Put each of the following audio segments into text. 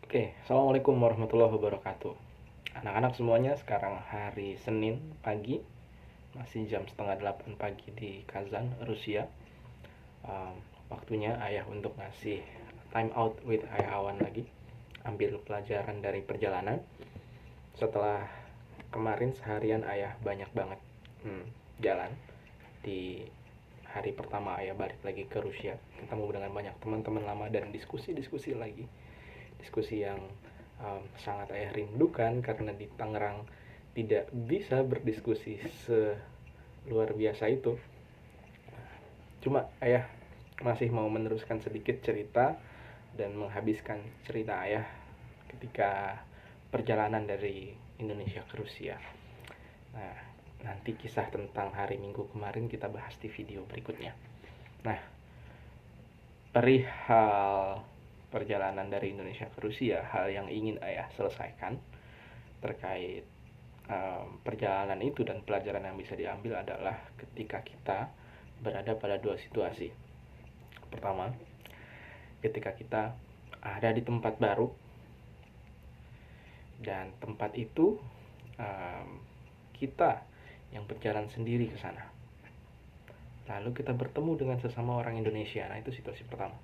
Oke, Assalamualaikum warahmatullahi wabarakatuh. Anak-anak semuanya, sekarang hari Senin pagi, masih jam setengah 8 pagi di Kazan, Rusia. Um, Waktunya ayah untuk ngasih time out with ayah Awan lagi, ambil pelajaran dari perjalanan. Setelah kemarin seharian ayah banyak banget jalan. Di hari pertama ayah balik lagi ke Rusia, ketemu dengan banyak teman-teman lama dan diskusi-diskusi lagi, diskusi yang sangat ayah rindukan karena di Tangerang tidak bisa berdiskusi seluar biasa itu. Cuma ayah masih mau meneruskan sedikit cerita dan menghabiskan cerita ayah ketika perjalanan dari Indonesia ke Rusia. Nah, nanti kisah tentang hari Minggu kemarin kita bahas di video berikutnya. Nah, perihal perjalanan dari Indonesia ke Rusia, hal yang ingin ayah selesaikan terkait perjalanan itu dan pelajaran yang bisa diambil adalah ketika kita berada pada dua situasi. Pertama, ketika kita ada di tempat baru dan tempat itu kita yang berjalan sendiri ke sana. Lalu kita bertemu dengan sesama orang Indonesia. Nah, itu situasi pertama.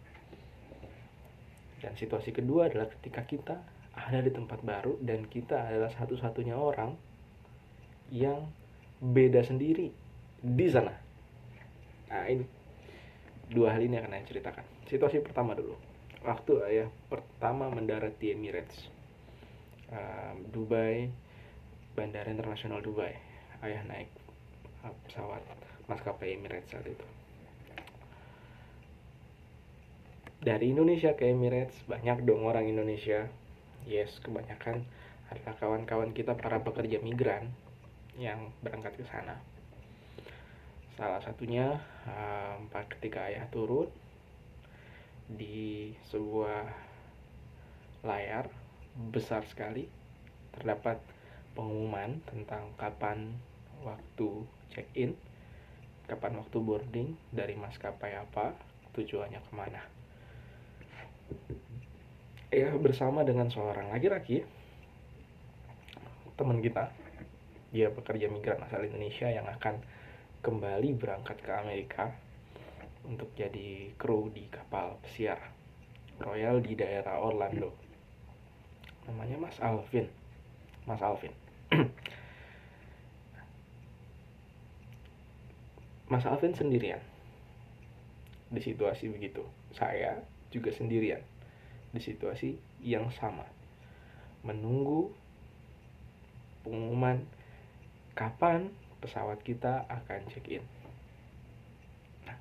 Dan situasi kedua adalah ketika kita ada di tempat baru dan kita adalah satu-satunya orang yang beda sendiri di sana. Nah, ini dua hal ini akan saya ceritakan. Situasi pertama dulu. Waktu ayah pertama mendarat di Emirates, Dubai, Bandara Internasional Dubai. Ayah naik pesawat maskapai Emirates saat itu. Dari Indonesia ke Emirates, banyak dong orang Indonesia. Yes, kebanyakan adalah kawan-kawan kita para pekerja migran yang berangkat ke sana. Salah satunya ketika ayah turun di sebuah layar besar sekali terdapat pengumuman tentang kapan waktu check-in, kapan waktu boarding dari maskapai apa, tujuannya kemana. Ayah bersama dengan seorang laki-laki, teman kita, dia pekerja migran asal Indonesia yang akan kembali berangkat ke Amerika untuk jadi kru di kapal pesiar Royal di daerah Orlando. Namanya Mas Alvin. Mas Alvin sendirian di situasi begitu. Saya juga sendirian di situasi yang sama, menunggu pengumuman kapan pesawat kita akan check-in. Nah,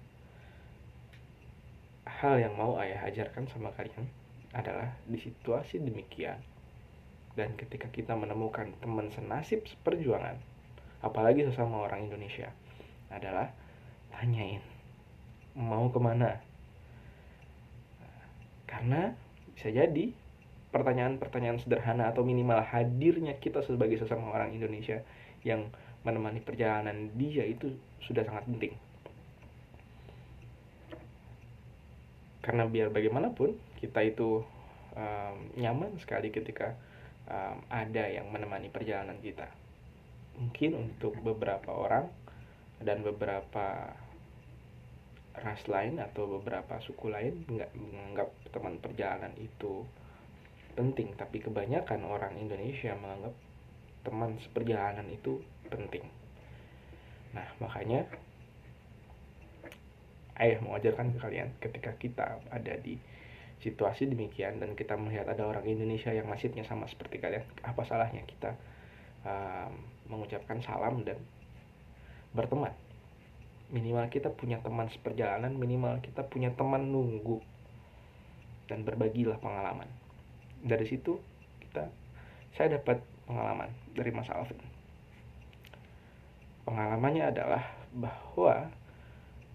hal yang mau ayah ajarkan sama kalian adalah di situasi demikian dan ketika kita menemukan teman senasib seperjuangan, apalagi sesama orang Indonesia, adalah tanyain mau kemana. Karena bisa jadi pertanyaan-pertanyaan sederhana atau minimal hadirnya kita sebagai sesama orang Indonesia yang menemani perjalanan dia itu sudah sangat penting. Karena biar bagaimanapun kita itu nyaman sekali ketika ada yang menemani perjalanan kita. Mungkin untuk beberapa orang dan beberapa ras lain atau beberapa suku lain nggak menganggap teman perjalanan itu penting, tapi kebanyakan orang Indonesia menganggap teman seperjalanan itu penting. Nah, makanya ayah mau ajarkan ke kalian ketika kita ada di situasi demikian dan kita melihat ada orang Indonesia yang nasibnya sama seperti kalian, apa salahnya kita mengucapkan salam dan berteman. Minimal kita punya teman seperjalanan, minimal kita punya teman nunggu, dan berbagilah pengalaman. Dari situ saya dapat pengalaman dari Mas Alvin. Pengalamannya adalah bahwa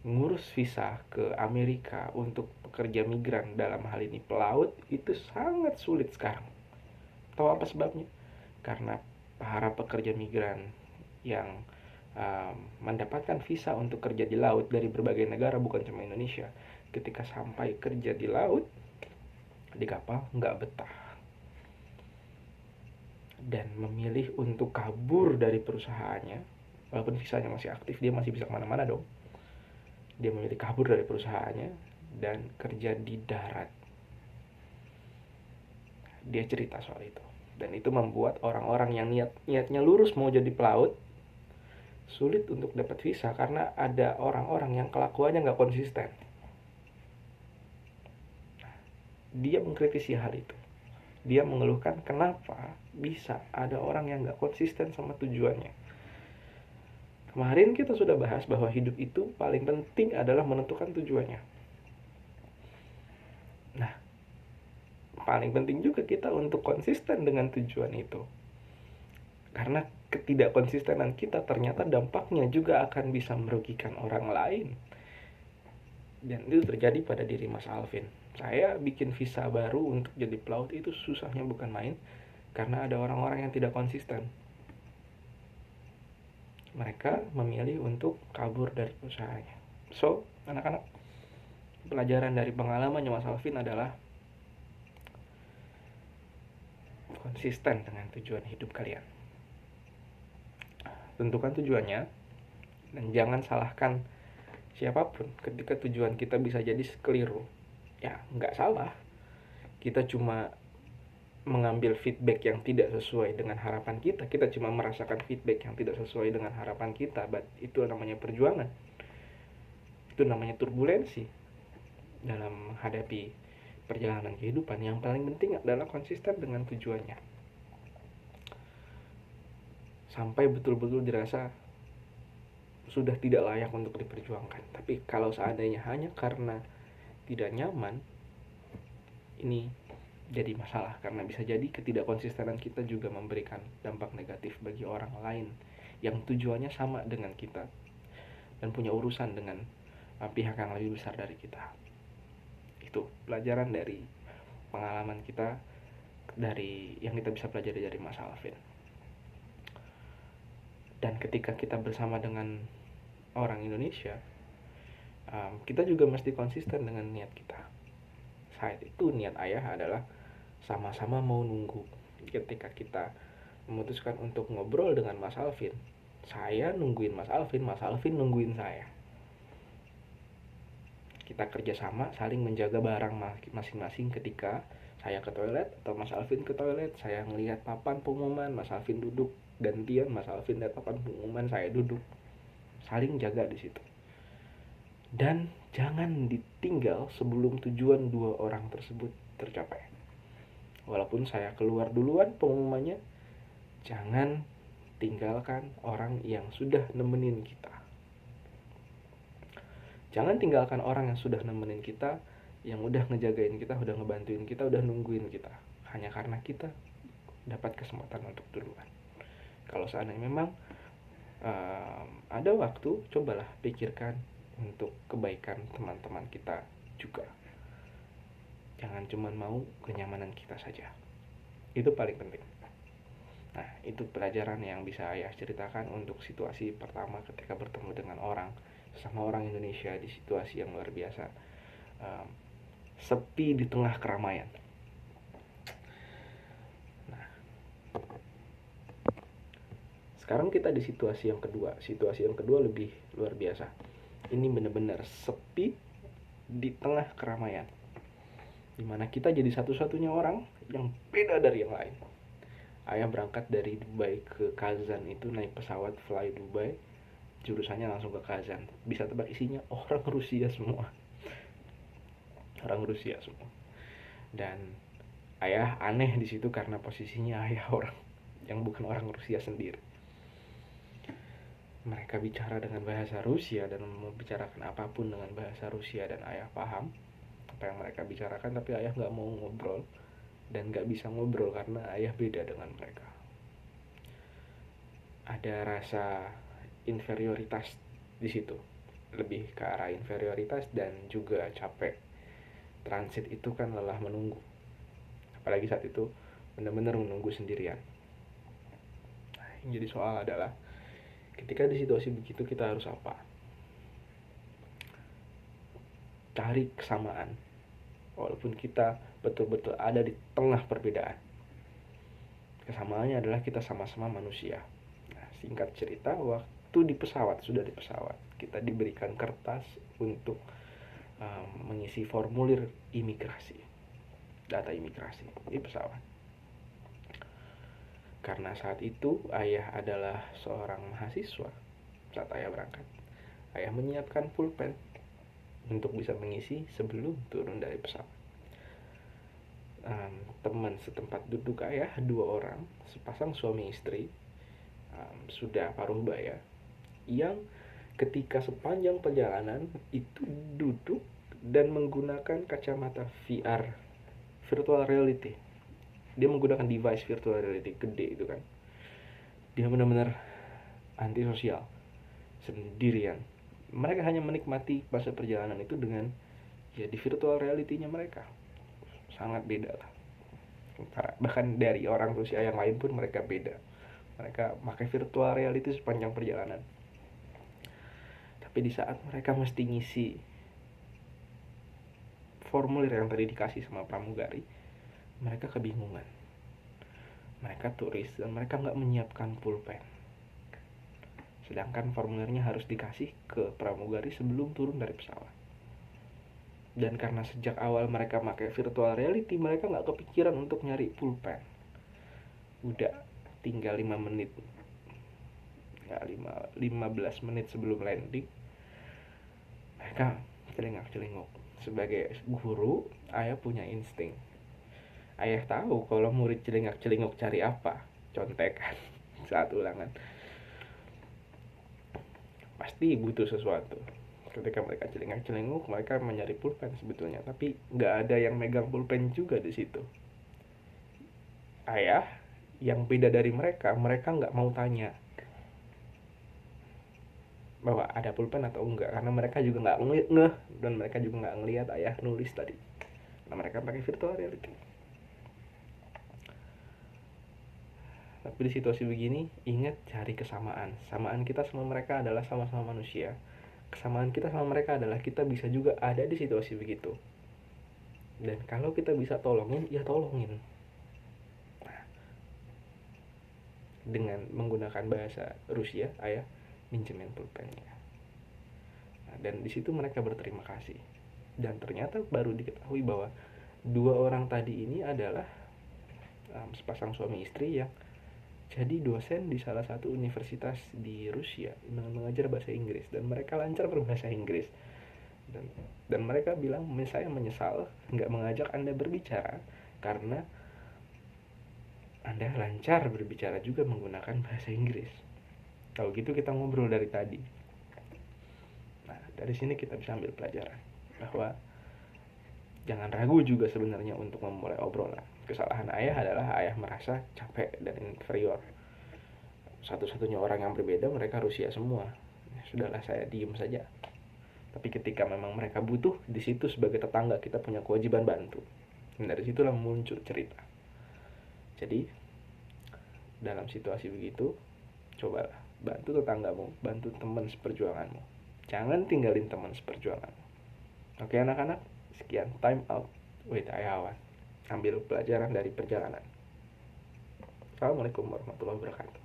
ngurus visa ke Amerika untuk pekerja migran, dalam hal ini pelaut, itu sangat sulit sekarang. Tahu apa sebabnya? Karena para pekerja migran yang mendapatkan visa untuk kerja di laut dari berbagai negara, bukan cuma Indonesia, ketika sampai kerja di laut, di kapal, nggak betah. dan memilih untuk kabur dari perusahaannya, walaupun visanya masih aktif, dia masih bisa kemana-mana dong. Dia memilih kabur dari perusahaannya dan kerja di darat. Dia cerita soal itu, dan itu membuat orang-orang yang niatnya lurus mau jadi pelaut sulit untuk dapat visa karena ada orang-orang yang kelakuannya nggak konsisten. Dia mengkritisi hal itu. Dia mengeluhkan kenapa bisa ada orang yang nggak konsisten sama tujuannya. Kemarin kita sudah bahas bahwa hidup itu paling penting adalah menentukan tujuannya. Nah, paling penting juga kita untuk konsisten dengan tujuan itu. Karena ketidakkonsistenan kita ternyata dampaknya juga akan bisa merugikan orang lain. Dan itu terjadi pada diri Mas Alvin. Saya bikin visa baru untuk jadi pelaut itu susahnya bukan main, karena ada orang-orang yang tidak konsisten. Mereka memilih untuk kabur dari usahanya. So, anak-anak, pelajaran dari pengalamannya Mas Alvin adalah konsisten dengan tujuan hidup kalian. Tentukan tujuannya, dan jangan salahkan siapapun ketika tujuan kita bisa jadi keliru. Ya, nggak salah. Kita cuma mengambil feedback yang tidak sesuai dengan harapan kita. Kita cuma merasakan feedback yang tidak sesuai dengan harapan kita. But itu namanya perjuangan. Itu namanya turbulensi dalam menghadapi perjalanan kehidupan. Yang paling penting adalah konsisten dengan tujuannya, sampai betul-betul dirasa sudah tidak layak untuk diperjuangkan. Tapi kalau seandainya hanya karena tidak nyaman, ini jadi masalah, karena bisa jadi ketidakkonsistenan kita juga memberikan dampak negatif bagi orang lain yang tujuannya sama dengan kita dan punya urusan dengan pihak yang lebih besar dari kita. Itu pelajaran dari pengalaman kita, dari yang kita bisa pelajari dari Mas Alvin. Dan ketika kita bersama dengan orang Indonesia, kita juga mesti konsisten dengan niat kita. Saat itu niat ayah adalah sama-sama mau nunggu. Ketika kita memutuskan untuk ngobrol dengan Mas Alvin, saya nungguin Mas Alvin nungguin saya. Kita kerjasama saling menjaga barang masing-masing. Ketika saya ke toilet atau Mas Alvin ke toilet, saya ngelihat papan pengumuman, Mas Alvin duduk gantian, Mas Alvin lihat papan pengumuman, saya duduk. Saling jaga di situ. Dan jangan ditinggal sebelum tujuan dua orang tersebut tercapai. Walaupun saya keluar duluan pengumumannya, jangan tinggalkan orang yang sudah nemenin kita. Jangan tinggalkan orang yang sudah nemenin kita, yang udah ngejagain kita, udah ngebantuin kita, udah nungguin kita, hanya karena kita dapat kesempatan untuk duluan. Kalau seandainya memang ada waktu, cobalah pikirkan untuk kebaikan teman-teman kita juga. Jangan cuma mau kenyamanan kita saja. Itu paling penting. Nah, itu pelajaran yang bisa ayah ceritakan untuk situasi pertama ketika bertemu dengan sesama orang Indonesia di situasi yang luar biasa, sepi di tengah keramaian. Nah, sekarang kita di situasi yang kedua. Situasi yang kedua lebih luar biasa. Ini benar-benar sepi di tengah keramaian, dimana kita jadi satu-satunya orang yang beda dari yang lain. Ayah berangkat dari Dubai ke Kazan itu naik pesawat Fly Dubai, jurusannya langsung ke Kazan. Bisa tebak isinya orang Rusia semua. Dan ayah aneh di situ karena posisinya ayah orang yang bukan orang Rusia sendiri. Mereka bicara dengan bahasa Rusia dan membicarakan apapun dengan bahasa Rusia, dan ayah paham apa yang mereka bicarakan, tapi ayah nggak mau ngobrol dan nggak bisa ngobrol karena ayah beda dengan mereka. Ada rasa inferioritas di situ, lebih ke arah inferioritas dan juga capek. Transit itu kan lelah menunggu, apalagi saat itu benar-benar menunggu sendirian. Yang jadi soal adalah ketika di situasi begitu kita harus apa? Cari kesamaan, walaupun kita betul-betul ada di tengah perbedaan. Kesamaannya adalah kita sama-sama manusia. Nah, singkat cerita, waktu sudah di pesawat, kita diberikan kertas untuk mengisi formulir imigrasi, data imigrasi di pesawat. Karena saat itu ayah adalah seorang mahasiswa, saat ayah berangkat, ayah menyiapkan pulpen untuk bisa mengisi sebelum turun dari pesawat. Teman setempat duduk ayah, 2 orang, sepasang suami istri, sudah paruh baya, yang ketika sepanjang perjalanan itu duduk dan menggunakan kacamata VR, virtual reality. Dia menggunakan device virtual reality gede itu kan. Dia benar-benar antisosial, sendirian. Mereka hanya menikmati masa perjalanan itu dengan ya di virtual reality-nya mereka. Sangat beda lah. Bahkan dari orang Rusia yang lain pun mereka beda. Mereka pakai virtual reality sepanjang perjalanan. Tapi di saat mereka mesti ngisi formulir yang tadi dikasih sama pramugari, mereka kebingungan. Mereka turis dan mereka nggak menyiapkan pulpen. Sedangkan formulirnya harus dikasih ke pramugari sebelum turun dari pesawat. Dan karena sejak awal mereka pakai virtual reality, mereka nggak kepikiran untuk nyari pulpen. Udah tinggal 5 menit, ya 15 menit sebelum landing, mereka celingak-celinguk. Sebagai guru, ayah punya insting. Ayah tahu kalau murid celingak-celinguk cari apa, contekan saat ulangan. Pasti butuh sesuatu. Ketika mereka celingak-celinguk, mereka mencari pulpen sebetulnya, tapi nggak ada yang megang pulpen juga di situ. Ayah yang beda dari mereka nggak mau tanya bahwa ada pulpen atau enggak, karena mereka juga nggak ngeh dan mereka juga nggak ngelihat ayah nulis tadi. Nah, mereka pakai virtual reality. Tapi di situasi begini, ingat cari kesamaan. Samaan kita sama mereka adalah sama-sama manusia. Kesamaan kita sama mereka adalah kita bisa juga ada di situasi begitu. Dan kalau kita bisa tolongin, ya tolongin. Nah, dengan menggunakan bahasa Rusia, ayah minjemin pulpennya. Nah, dan di situ mereka berterima kasih. Dan ternyata baru diketahui bahwa 2 orang tadi ini adalah sepasang suami istri yang jadi dosen di salah satu universitas di Rusia dengan mengajar bahasa Inggris, dan mereka lancar berbahasa Inggris. Dan mereka bilang, saya menyesal nggak mengajak Anda berbicara karena Anda lancar berbicara juga menggunakan bahasa Inggris. Kalau gitu kita ngobrol dari tadi. Nah, dari sini kita bisa ambil pelajaran bahwa jangan ragu juga sebenarnya untuk memulai obrolan. Kesalahan ayah adalah ayah merasa capek dan inferior. Satu-satunya orang yang berbeda, mereka Rusia semua. Sudahlah, saya diem saja. Tapi ketika memang mereka butuh, di situ sebagai tetangga kita punya kewajiban bantu. Dan dari situlah muncul cerita. Jadi dalam situasi begitu, cobalah bantu tetanggamu, bantu teman seperjuanganmu. Jangan tinggalin teman seperjuanganmu. Oke anak-anak, sekian time out with Ayawan. Ambil pelajaran dari perjalanan. Assalamualaikum warahmatullahi wabarakatuh.